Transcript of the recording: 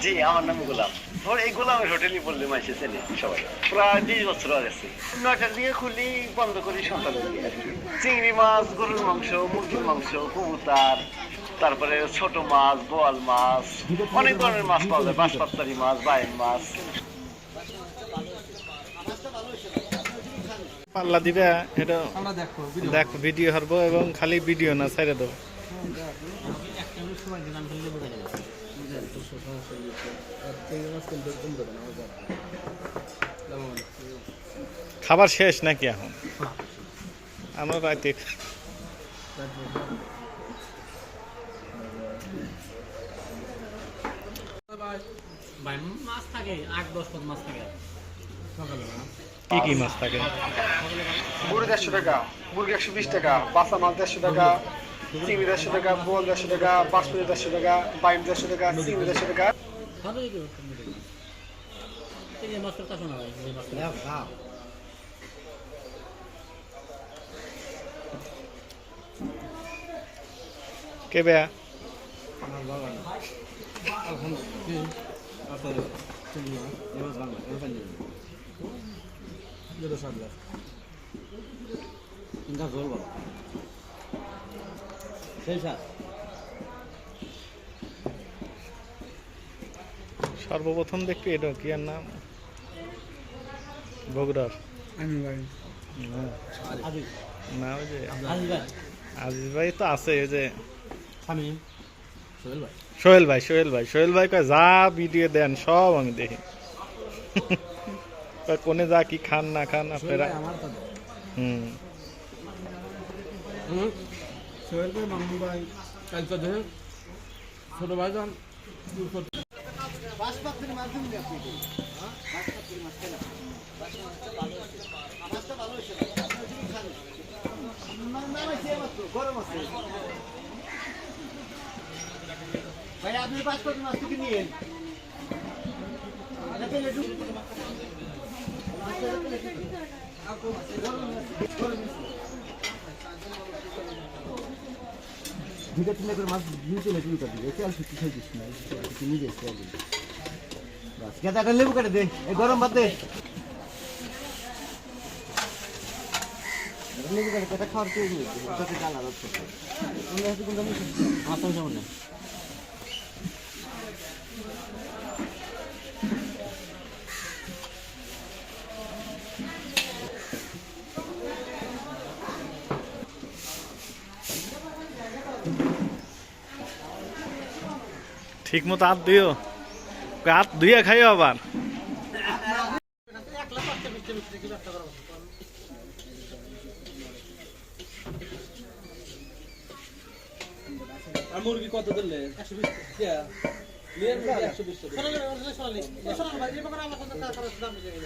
জি, আমার নাম গোলাম। এই গোলামের হোটেলই বললে মাসে চেনে সবাই। প্রায় 20 বছর আছে। 9টার দিকে খুলি, বন্ধ করি সকালের দিকে। চিংড়ি মাছ, গরুর মাংস, মুরগির মাংস, কবুতর, তারপরে ছোট মাছ, বোয়াল মাছ, অনেক ধরনের মাছ পাওয়া যায়। বাঁশপাতারি মাছ, বাইন মাছ। পাল্লা দিবে এটা দেখো ভিডিও হারবো এবং খালি ভিডিও না ছেড়ে দেবো। খাবার শেষ নাকি এখন? আমরা রাতে মাছ থাকে 8-10 পদ মাছ থাকে কি কি মাছ থাকে? গরু 150 টাকা, মুরগি 120 টাকা, বাসা মাছ 150 টাকা, চিংড়ি 150 টাকা, বোয়াল 150 টাকা, বাঁশপাতি 150 টাকা, বাইম 150 টাকা, চিংড়ি 150 টাকা। কে বেয়া সর্বপ্রথম দেখবি এটা কি আর নাম বগুড়ার না ওই যে আজিজ ভাই তো আছে ওই যে সোহেল ভাই কয় যা ভিডিও দেন সব আমি দেখি। কোনে যা কি খান না খান আপনারা সোহেল ভাই, মামু ভাই, কালকে ধরে ছোট ভাই যান ভাই আপনি 5 পদ মাছ থেকে নিয়ে দুইটা তিনটা করে মাছ নিচে লেগে উঠে দিবে তেল ফিটি খাই দিস না নিজে বাস কেদাটা লেবু কেটে দে এই গরম ভাত দে লেবু কেটে কেটে খাওয়ার কেউ নেই ওটাতে জ্বালা যাচ্ছে আমরা হয়তো কোনটা মাছ সামনে না ঠিক মতো হাত দিও, হাত ধুইয়া খাইও আবার। মুরগি কত দিলে 120 টাকা লিয়ার মুরগি 120 টাকা সোনালি ভাই এই প্রকার আমার কাছে কাজ দাম দিতে গেল